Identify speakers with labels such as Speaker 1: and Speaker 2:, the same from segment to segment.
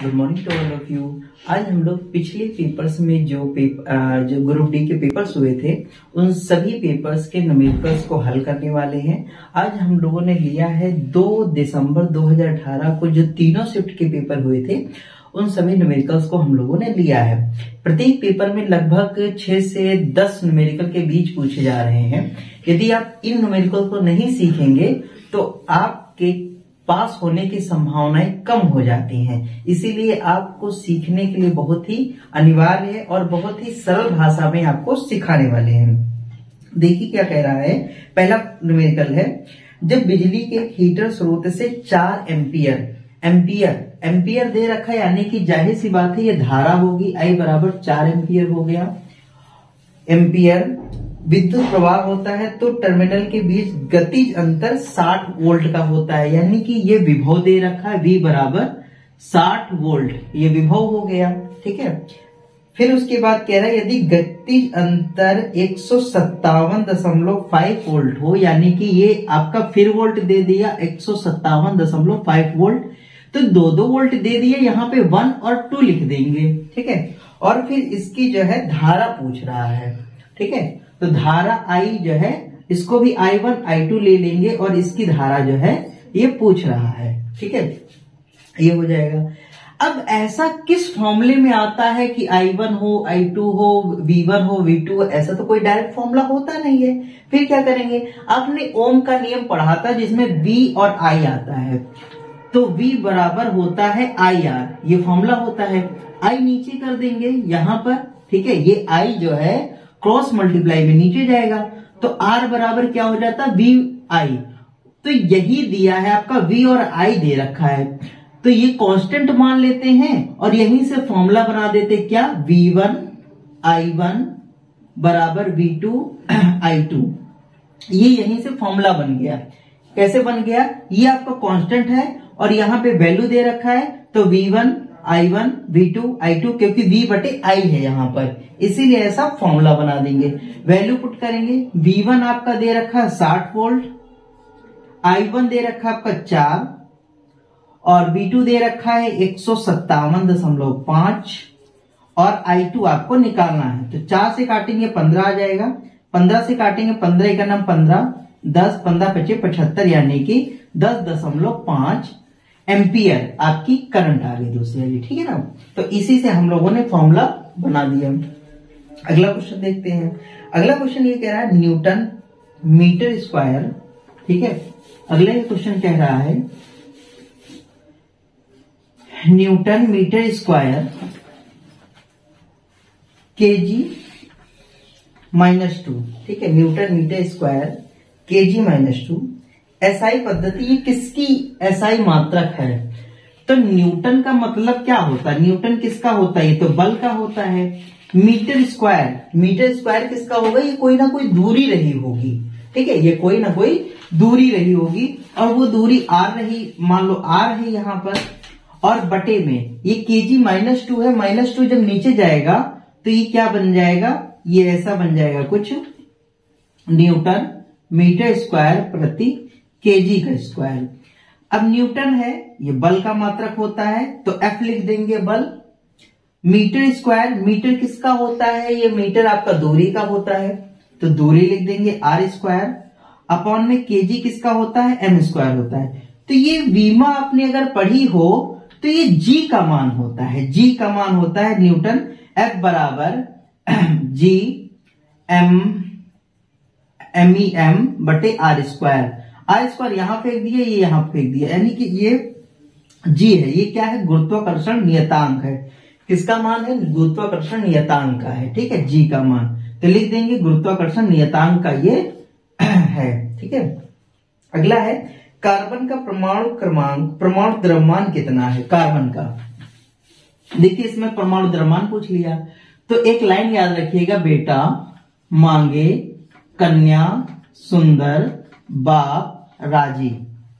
Speaker 1: Good morning to all of you. आज हम लोग पिछले पेपर्स में जो ग्रुप डी के पेपर्स हुए थे उन सभी पेपर्स के न्यूमेरिकल्स को हल करने वाले हैं। आज हम लोगों ने लिया है 2 दिसंबर 2018 को जो तीनों शिफ्ट के पेपर हुए थे उन सभी न्यूमेरिकल्स को हम लोगों ने लिया है। प्रत्येक पेपर में लगभग 6 से 10 न्यूमेरिकल के बीच पूछे जा रहे हैं। यदि आप इन न्यूमेरिकल को नहीं सीखेंगे तो आपके पास होने की संभावनाएं कम हो जाती हैं। इसीलिए आपको सीखने के लिए बहुत ही अनिवार्य है और बहुत ही सरल भाषा में आपको सिखाने वाले हैं। देखिए क्या कह रहा है। पहला न्यूमेरिकल है, जब बिजली के हीटर स्रोत से 4 एम्पियर दे रखा है, यानी कि जाहिर सी बात है ये धारा होगी। I बराबर 4 एम्पियर हो गया। एम्पियर विद्युत प्रवाह होता है तो टर्मिनल के बीच गतिज अंतर 60 वोल्ट का होता है, यानी कि ये विभव दे रखा है V बराबर 60 वोल्ट, ये विभव हो गया। ठीक है, फिर उसके बाद कह रहा है यदि गतिज अंतर 157.5 वोल्ट हो, यानी कि ये आपका फिर वोल्ट दे दिया 157.5 वोल्ट, तो 2 वोल्ट दे दिए, यहाँ पे 1 और 2 लिख देंगे। ठीक है, और फिर इसकी जो है धारा पूछ रहा है। ठीक है, तो धारा I जो है इसको भी I1 I2 ले लेंगे और इसकी धारा जो है ये पूछ रहा है। ठीक है, ये हो जाएगा। अब ऐसा किस फॉर्मूले में आता है कि I1 हो, I2 हो, V1 हो, V2 हो, ऐसा तो कोई डायरेक्ट फॉर्मूला होता नहीं है। फिर क्या करेंगे, आपने ओम का नियम पढ़ा था जिसमें V और I आता है, तो V बराबर होता है IR, ये फॉर्मूला होता है। I नीचे कर देंगे यहां पर। ठीक है, ये I जो है क्रॉस मल्टीप्लाई में नीचे जाएगा, तो R बराबर क्या हो जाता है VI। तो यही दिया है आपका V और I दे रखा है, तो ये कांस्टेंट मान लेते हैं और यहीं से फॉर्मूला बना देते क्या, V1 I1 बराबर V2 I2। ये यहीं से फॉर्मूला बन गया। कैसे बन गया, ये आपका कांस्टेंट है और यहाँ पे वैल्यू दे रखा है, तो V1 I1 V2 I2, क्योंकि V बटे I है यहाँ पर, इसीलिए ऐसा फॉर्मूला बना देंगे। वैल्यू पुट करेंगे, V1 आपका दे रखा है 60 वोल्ट, I1 दे रखा है आपका 4 और V2 दे रखा है 157.5 और I2 आपको निकालना है। तो 4 से काटेंगे 15 आ जाएगा, 15 से काटेंगे 15 का नाम 15, 10 15 25 75, यानी कि 10.5 एम्पियर आपकी करंट आ गई दूसरी वाली। ठीक है ना, तो इसी से हम लोगों ने फॉर्मूला बना दिया। अगला क्वेश्चन देखते हैं। अगला क्वेश्चन ये कह रहा है न्यूटन मीटर स्क्वायर। ठीक है, अगला क्वेश्चन कह रहा है न्यूटन मीटर स्क्वायर kg -2। ठीक है, newton metre square kg -2 SI पद्धति, ये किसकी SI मात्रक है। तो न्यूटन का मतलब क्या होता है, न्यूटन किसका होता है, ये तो बल का होता है। मीटर स्क्वायर किसका होगा, ये कोई ना कोई दूरी रही होगी। ठीक है, ये कोई ना कोई दूरी रही होगी और वो दूरी R रही, मान लो R है यहाँ पर, और बटे में ये kg -2 है। -2 जब नीचे जाएगा तो ये क्या बन जाएगा, ये ऐसा बन जाएगा कुछ, न्यूटन मीटर स्क्वायर प्रति kg का स्क्वायर। अब न्यूटन है, ये बल का मात्रक होता है, तो F लिख देंगे बल। मीटर स्क्वायर, मीटर किसका होता है, ये मीटर आपका दूरी का होता है, तो दूरी लिख देंगे R स्क्वायर। अपॉन में kg किसका होता है, M स्क्वायर होता है। तो ये वीमा आपने अगर पढ़ी हो तो ये G का मान होता है, G का मान होता है न्यूटन। F बराबर G MEM बटे R स्क्वायर। R स्क्वायर यहां फेंक दिया, ये यहां फेंक दिया, यानी कि ये G है। ये क्या है, गुरुत्वाकर्षण नियतांक है। किसका मान है, गुरुत्वाकर्षण नियतांक का है। ठीक है, G का मान, तो लिख देंगे गुरुत्वाकर्षण नियतांक का ये है। ठीक है, अगला है कार्बन का परमाणु द्रव्यमान कितना है कार्बन का। देखिए इसमें परमाणु द्रव्यमान पूछ लिया, तो एक लाइन याद रखिएगा, बेटा मांगे कन्या सुंदर बाप राजी।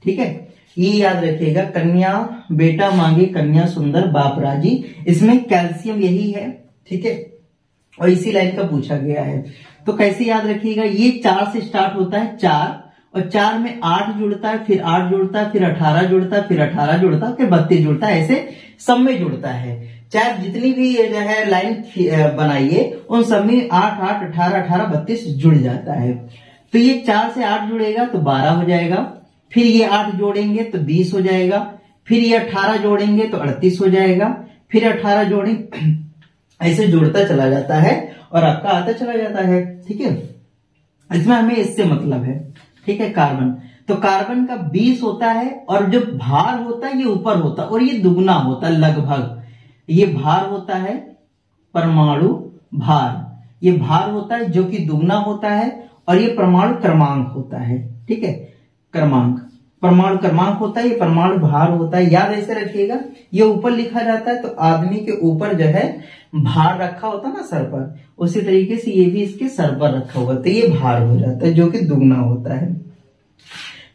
Speaker 1: ठीक है, ये याद रखिएगा, कन्या बेटा मांगे कन्या सुंदर बाप राजी, इसमें कैल्शियम यही है। ठीक है, और इसी लाइन का पूछा गया है, तो कैसे याद रखिएगा, ये 4 से स्टार्ट होता है 4 और 4 में 8 जुड़ता है, फिर 8 जुड़ता है, फिर 18 जुड़ता है, फिर 18 जुड़ता है, फिर 32 जुड़ता है, ऐसे सब में जुड़ता है। चाहे जितनी भी ये जो है लाइन बनाइए उन सब में 8 8 18 18 32 जुड़ जाता है। तो ये 4 से 8 जुड़ेगा तो 12 हो जाएगा, फिर ये 8 जोड़ेंगे तो 20 हो जाएगा, फिर ये 18 जोड़ेंगे तो 38 हो जाएगा, फिर 18 जोड़ेंगे, ऐसे जुड़ता चला जाता है और आपका आता चला जाता है। ठीक है, इसमें हमें इससे मतलब है। ठीक है, कार्बन, तो कार्बन का 20 होता है और जो भार होता है ये ऊपर होता है और ये दुगना होता है लगभग। ये भार होता है परमाणु भार, ये भार होता है जो कि दुगना होता है, और ये परमाणु क्रमांक होता है। ठीक है, क्रमांक, परमाणु क्रमांक होता है, ये परमाणु भार होता है। याद ऐसे रखिएगा, ये ऊपर लिखा जाता है तो आदमी के ऊपर जो है भार रखा होता है ना सर पर, उसी तरीके से ये भी इसके सर पर रखा हुआ, तो ये भार हो जाता है जो कि दुगना होता है।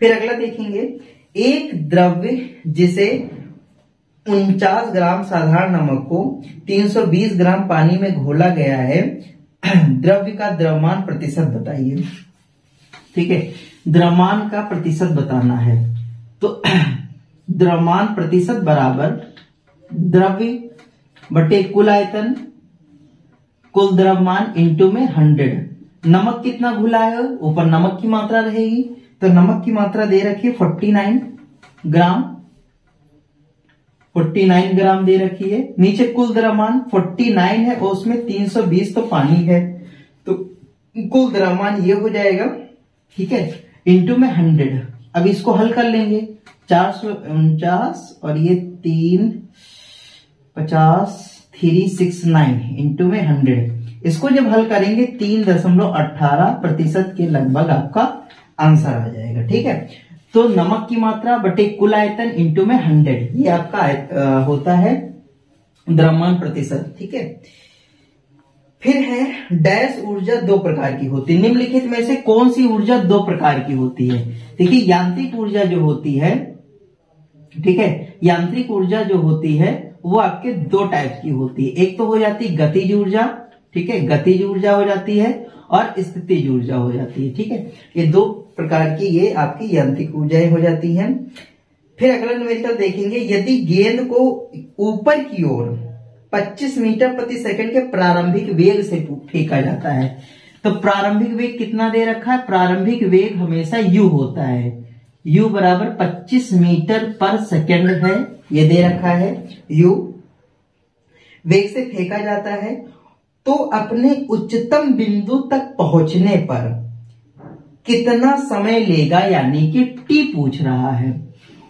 Speaker 1: फिर अगला देखेंगे, एक द्रव्य जिसे 49 ग्राम साधारण नमक को 320 ग्राम पानी में घोला गया है, द्रव्य का द्रव्यमान प्रतिशत बताइए। ठीक है, द्रव्यमान का प्रतिशत बताना है, तो द्रव्यमान प्रतिशत बराबर द्रव्य बटे कुल आयतन, कुल द्रव्यमान इंटू में 100। नमक कितना घुला है, ऊपर नमक की मात्रा रहेगी, तो नमक की मात्रा दे रखी है 49 ग्राम, 49 ग्राम दे रखी है। नीचे कुल द्रव्यमान 49 है और उसमें 320 तो पानी है, तो कुल द्रव्यमान ये हो जाएगा। ठीक है, इंटू में 100। अब इसको हल कर लेंगे, 449 और ये 350 369 इंटू में 100। इसको जब हल करेंगे 3.18% के लगभग आपका आंसर आ जाएगा। ठीक है, तो नमक की मात्रा बटे कुल आयतन इंटू में 100, ये आपका होता है द्रव्यमान प्रतिशत। ठीक है, फिर है डैश ऊर्जा 2 प्रकार की होती है। निम्नलिखित में से कौन सी ऊर्जा 2 प्रकार की होती है? देखिए, यांत्रिक ऊर्जा जो होती है, ठीक है, यांत्रिक ऊर्जा जो होती है वो आपके 2 टाइप की होती है। एक तो हो जाती है गतिज ऊर्जा, ठीक है, गतिज ऊर्जा हो जाती है, और स्थितिज ऊर्जा हो जाती है। ठीक है, ये 2 प्रकार की ये आपकी यांत्रिक ऊर्जाएं हो जाती हैं। फिर अगला न्यूमेरिकल देखेंगे, यदि गेंद को ऊपर की ओर 25 मीटर प्रति सेकंड के प्रारंभिक वेग से फेंका जाता है, तो प्रारंभिक वेग कितना दे रखा है? प्रारंभिक वेग हमेशा u होता है, u बराबर 25 मीटर पर सेकंड है, ये दे रखा है u। वेग से फेंका जाता है तो अपने उच्चतम बिंदु तक पहुंचने पर कितना समय लेगा, यानी कि t पूछ रहा है।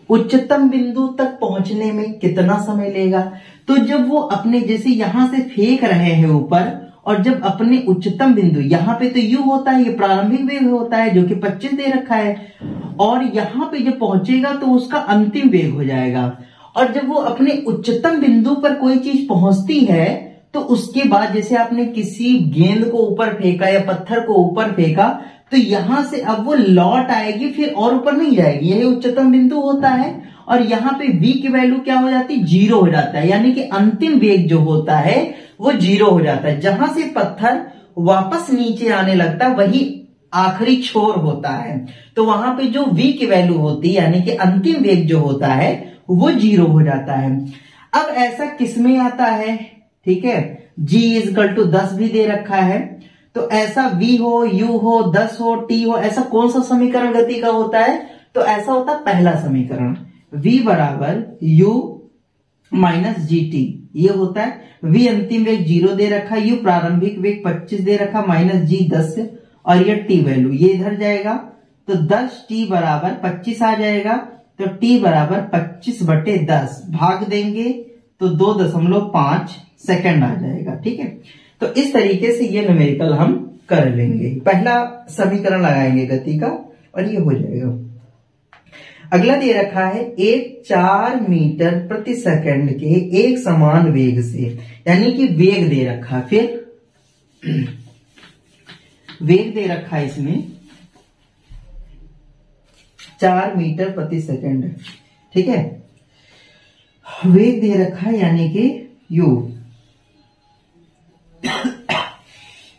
Speaker 1: उच्चतम बिंदु तक पहुंचने में कितना समय लेगा? तो जब वो अपने, जैसे यहां से फेंक रहे हैं ऊपर, और जब अपने उच्चतम बिंदु, यहां पे तो u होता है, ये प्रारंभिक वेग होता है जो कि 25 दे रखा है, और यहां पे जब पहुंचेगा तो उसका अंतिम वेग हो जाएगा। और जब वो अपने उच्चतम बिंदु पर कोई चीज पहुंचती है तो उसके बाद, जैसे आपने किसी गेंद को ऊपर फेंका या पत्थर को ऊपर फेंका, तो यहां से अब वो लौट आएगी, फिर और ऊपर नहीं जाएगी, यही उच्चतम बिंदु होता है। और यहाँ पे v की वैल्यू क्या हो जाती है? 0 हो जाता है, यानी कि अंतिम वेग जो होता है वो 0 हो जाता है। जहां से पत्थर वापस नीचे आने लगता है वही आखिरी छोर होता है, तो वहां पे जो v की वैल्यू होती है, यानी कि अंतिम वेग जो होता है वो 0 हो जाता है। अब ऐसा किसमें आता है? ठीक है, g = 10 भी दे रखा है, तो ऐसा v हो, u हो, 10 हो, t हो, ऐसा कौन सा समीकरण गति का होता है? तो ऐसा होता है पहला समीकरण, v बराबर u माइनस gt, ये होता है। v अंतिम वेग 0 दे रखा, u प्रारंभिक वेग 25 दे रखा, माइनस g 10, और ये t वैल्यू ये इधर जाएगा, तो 10t बराबर 25 आ जाएगा, तो t बराबर 25/10 भाग देंगे तो 2.5 सेकंड आ जाएगा। ठीक है, तो इस तरीके से ये न्यूमेरिकल हम कर लेंगे। पहला समीकरण लगाएंगे गति का और ये हो जाएगा। अगला दे रखा है, एक 4 मीटर प्रति सेकंड के एक समान वेग से, यानी कि वेग दे रखा, फिर वेग दे रखा है इसमें 4 मीटर प्रति सेकंड, ठीक है, वेग दे रखा है यानी कि u,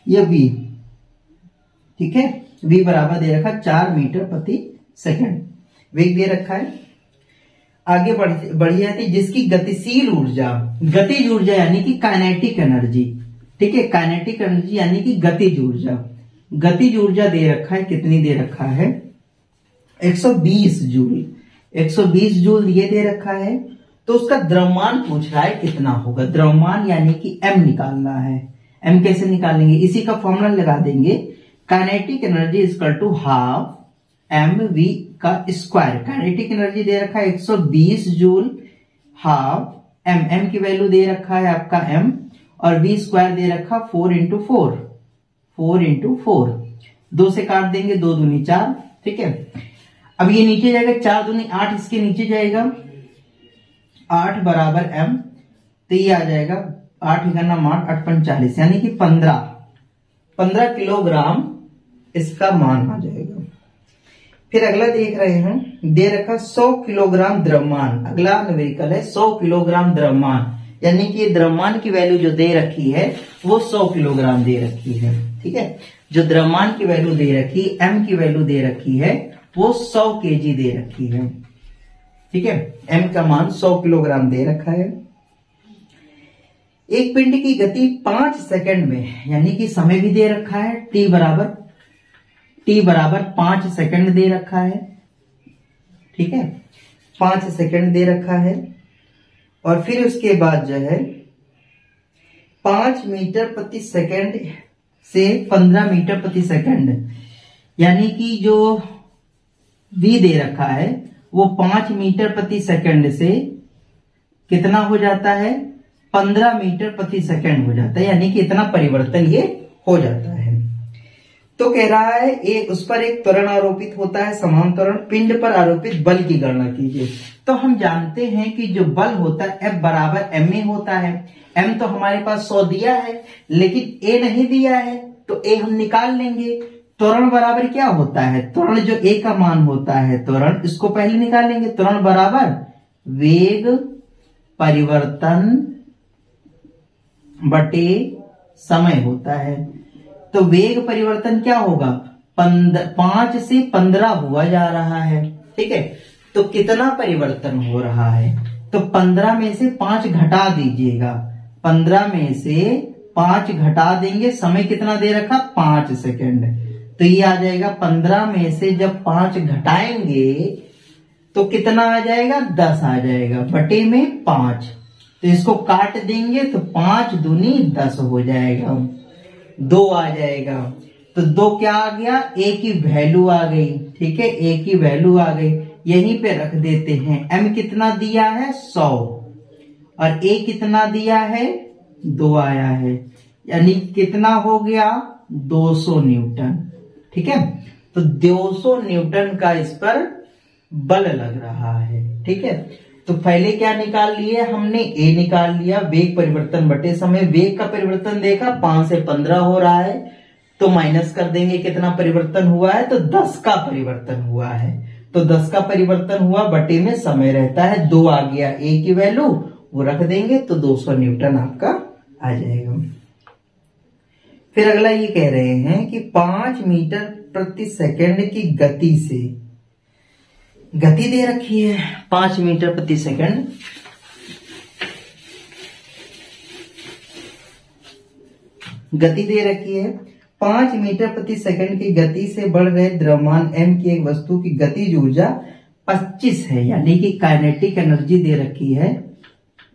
Speaker 1: यह v, ठीक है, v बराबर दे रखा 4 मीटर प्रति सेकंड वेग दे रखा है। आगे बढ़ी जाती जिसकी गतिशील ऊर्जा, गतिज ऊर्जा यानी कि काइनेटिक एनर्जी, ठीक है, काइनेटिक एनर्जी यानी कि गतिज ऊर्जा, गतिज ऊर्जा दे रखा है, कितनी दे रखा है 120 जूल, 120 जूल ये दे रखा है। तो उसका द्रव्यमान पूछ रहा है कितना होगा, द्रव्यमान यानी कि m निकालना है। m कैसे निकालेंगे, इसी का फॉर्मूला लगा देंगे, kinetic energy equal to half mv का स्क्वायर। काइनेटिक एनर्जी दे रखा है 120 जूल, हाफ m की वैल्यू दे रखा है आपका m, और v स्क्वायर दे रखा 4 इंटू 4, 2 से काट देंगे, 2 दूनी 4, ठीक है। अब ये नीचे जाएगा, 4 दूनी 8, इसके नीचे जाएगा 8 बराबर m, तो ये आ जाएगा 8 इकाना 8 45 यानी कि 15 किलोग्राम इसका मान आ जाएगा। फिर अगला देख रहे हैं, दे रखा 100 किलोग्राम द्रव्यमान, अगला न्यूमेरिकल है 100 किलोग्राम द्रव्यमान, यानी कि द्रव्यमान की वैल्यू जो दे रखी है वो 100 किलोग्राम दे रखी है, ठीक है। जो द्रव्यमान की वैल्यू दे रखी, m की वैल्यू दे रखी है वो 100 केजी दे रखी है, ठीक है। m का मान 100 किलोग्राम दे रखा है। एक पिंड की गति 5 सेकंड में, यानी कि समय भी दे रखा है, t बराबर 5 सेकंड दे रखा है, ठीक है, 5 सेकंड दे रखा है। और फिर उसके बाद जो है 5 मीटर प्रति सेकंड से 15 मीटर प्रति सेकंड, यानी कि जो v दे रखा है वो 5 मीटर प्रति सेकंड से कितना हो जाता है 15 मीटर प्रति सेकंड हो जाता है, यानी कि इतना परिवर्तन ये हो जाता है। तो कह रहा है उस पर एक त्वरण आरोपित होता है, समान त्वरण, पिंड पर आरोपित बल की गणना कीजिए। तो हम जानते हैं कि जो बल होता है F बराबर ma होता है। m तो हमारे पास 100 दिया है, लेकिन a नहीं दिया है, तो a हम निकाल लेंगे। त्वरण बराबर क्या होता है, त्वरण जो a का मान होता है, त्वरण इसको पहले निकालेंगे, त्वरण बराबर वेग परिवर्तन बटे समय होता है। तो वेग परिवर्तन क्या होगा, 5 से 15 हुआ जा रहा है, ठीक है। तो कितना परिवर्तन हो रहा है, तो 15 में से 5 घटा दीजिएगा, 15 में से 5 घटा देंगे, समय कितना दे रखा 5 सेकंड, तो ये आ जाएगा 15 में से जब 5 घटाएंगे तो कितना आ जाएगा 10 आ जाएगा, बटे में 5, तो इसको काट देंगे तो 5 दूनी 10 हो जाएगा, 2 आ जाएगा। तो 2 क्या आ गया, a की वैल्यू आ गई, ठीक है, a की वैल्यू आ गई, यहीं पे रख देते हैं। m कितना दिया है 100 और a कितना दिया है 2 आया है, यानी कितना हो गया 200 न्यूटन, ठीक है। तो 200 न्यूटन का इस पर बल लग रहा है, ठीक है। तो पहले क्या निकाल लिए हमने, a निकाल लिया, वेग परिवर्तन बटे समय। वेग का परिवर्तन देखा 5 से 15 हो रहा है, तो माइनस कर देंगे, कितना परिवर्तन हुआ है, तो 10 का परिवर्तन हुआ है, तो 10 का परिवर्तन हुआ, बटे में समय रहता है, 2 आ गया, a की वैल्यू वो रख देंगे, तो 200 न्यूटन आपका आ जाएगा। फिर अगला ये कह रहे हैं कि 5 मीटर प्रति सेकंड की गति से, गति दे रखी है 5 मीटर प्रति सेकंड, गति दे रखी है 5 मीटर प्रति सेकंड की गति से बढ़ रहे द्रव्यमान m की एक वस्तु की गतिज ऊर्जा 25 है, यानी कि काइनेटिक एनर्जी दे रखी है,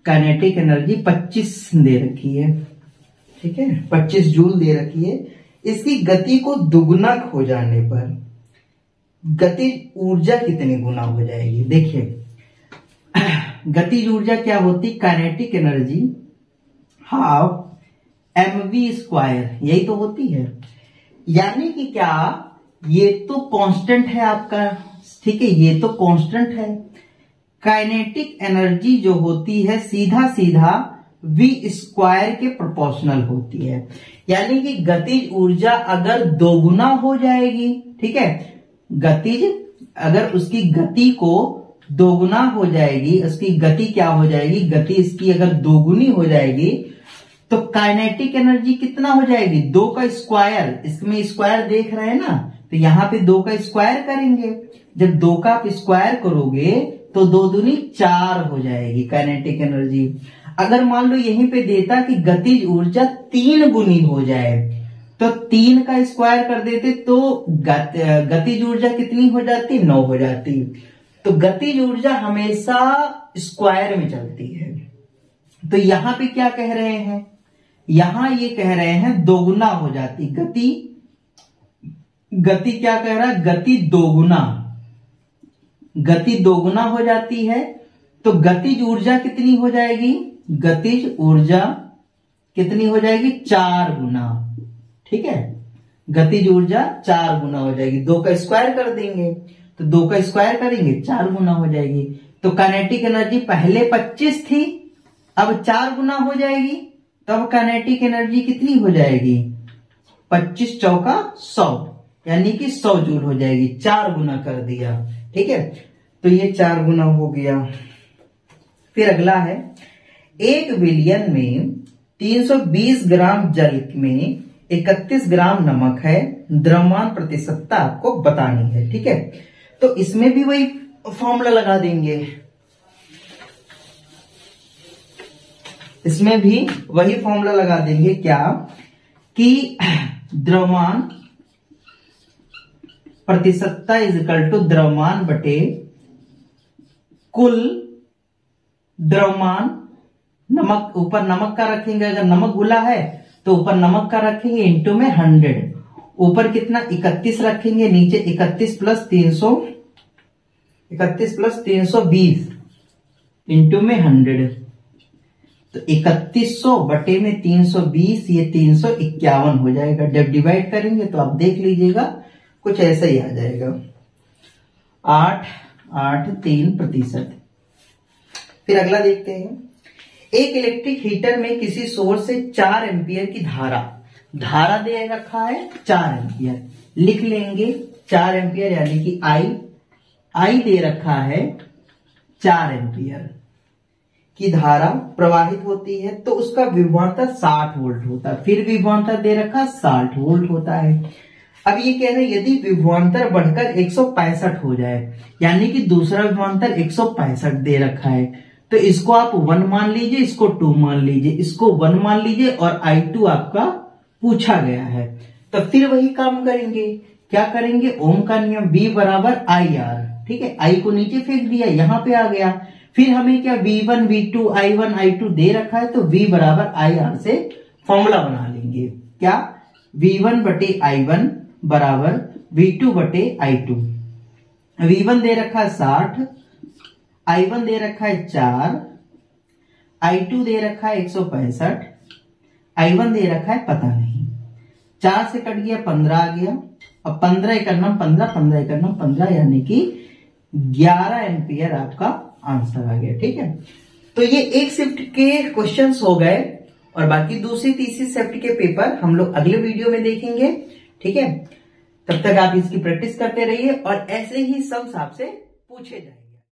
Speaker 1: काइनेटिक एनर्जी 25 दे रखी है, ठीक है, 25 जूल दे रखी है। इसकी गति को दुगुना हो जाने पर गतिज ऊर्जा कितनी गुना हो जाएगी, देखिए गतिज ऊर्जा क्या होती, kinetic energy half mv square, यही तो होती है, यानी कि क्या, ये तो कांस्टेंट है आपका, ठीक है, ये तो कांस्टेंट है। काइनेटिक एनर्जी जो होती है सीधा सीधा v स्क्वायर के प्रोपोर्शनल होती है, यानी कि गतिज ऊर्जा अगर दोगुना हो जाएगी, ठीक है, गतिज अगर उसकी गति को दोगुना हो जाएगी, उसकी गति क्या हो जाएगी, गति इसकी अगर दोगुनी हो जाएगी तो काइनेटिक एनर्जी कितना हो जाएगी, 2 का स्क्वायर, इसमें स्क्वायर देख रहे हैं ना, तो यहाँ पे 2 का स्क्वायर करेंगे। जब 2 का आप स्क्वायर करोगे तो 2 दूनी 4 हो जाएगी काइनेटिक एनर्जी। अगर मान लो यहीं पे देता कि गतिज ऊर्जा 3 गुनी हो जाए तो 3 का स्क्वायर कर देते तो गतिज ऊर्जा कितनी हो जाती? 9 हो जाती। तो गतिज ऊर्जा हमेशा स्क्वायर में चलती है। तो यहां पे क्या कह रहे हैं? यहां ये कह रहे हैं दोगुना हो जाती गति क्या कह रहा है? गति दोगुना हो जाती है। तो गतिज ऊर्जा कितनी हो जाएगी? गतिज ऊर्जा कितनी हो जाएगी? 4 गुना। ठीक है, गतिज ऊर्जा 4 गुना हो जाएगी। 2 का स्क्वायर कर देंगे तो 2 का स्क्वायर करेंगे 4 गुना हो जाएगी। तो काइनेटिक एनर्जी पहले 25 थी, अब 4 गुना हो जाएगी। तब काइनेटिक एनर्जी कितनी हो जाएगी? 25 चौका 100, यानी कि 100 जूल हो जाएगी। 4 गुना कर दिया। ठीक है, तो ये 4 गुना हो गया। फिर अगला है 1 बिलियन में 320 ग्राम जल में 31 ग्राम नमक है, द्रव्यमान प्रतिशतता आपको बतानी है। ठीक है, तो इसमें भी वही फॉर्मूला लगा देंगे। इसमें भी वही फॉर्मूला लगा देंगे क्या कि द्रव्यमान प्रतिशतता इज इक्वल टू द्रव्यमान बटे कुल द्रव्यमान। नमक ऊपर नमक का रखेंगे, अगर नमक घुला है तो ऊपर नमक का रखेंगे इंटू में 100। ऊपर कितना? 31 रखेंगे, नीचे 31 प्लस 320 इंटू में 100। तो 3100 बटे में 320, ये 351 हो जाएगा। जब डिवाइड करेंगे तो आप देख लीजिएगा कुछ ऐसा ही आ जाएगा, 8.83%। फिर अगला देखते हैं, एक इलेक्ट्रिक हीटर में किसी सोर्स से 4 एम्पियर की धारा दे रखा है 4 एम्पियर। लिख लेंगे 4 एम्पियर यानी कि आई दे रखा है 4 एम्पियर की धारा प्रवाहित होती है, तो उसका विभवांतर 60 वोल्ट होता है। फिर विभवांतर दे रखा 60 वोल्ट होता है। अब ये कह रहे हैं यदि विभवांतर बढ़कर 165 हो जाए, यानी कि दूसरा विभवांतर 165 दे रखा है, तो इसको आप 1 मान लीजिए, इसको 2 मान लीजिए, इसको 1 मान लीजिए और I2 आपका पूछा गया है। तो फिर वही काम करेंगे, क्या करेंगे? ओम का नियम V बराबर IR। ठीक है, I को नीचे फेंक दिया, यहां पे आ गया। फिर हमें क्या V1 V2 I1 I2 दे रखा है, तो V बराबर IR से फॉर्मूला बना लेंगे। क्या? V1 बटे I1 बराबर V2 बटे I2। V1 दे रखा है 60, I1 दे रखा है 4, I2 दे रखा है 165, I1 दे रखा है पता नहीं। 4 से कट गया 15 आ गया। अब 15 एकन्नम 15, 15 एकन्नम 15, यानी कि 11 एम्पियर आपका आंसर आ गया। ठीक है, तो ये एक शिफ्ट के क्वेश्चंस हो गए और बाकी दूसरी तीसरी शिफ्ट के पेपर हम लोग अगले वीडियो में देखेंगे। ठीक है, तब तक आप इसकी प्रैक्टिस करते रहिए और ऐसे ही सब आपसे पूछे जाए।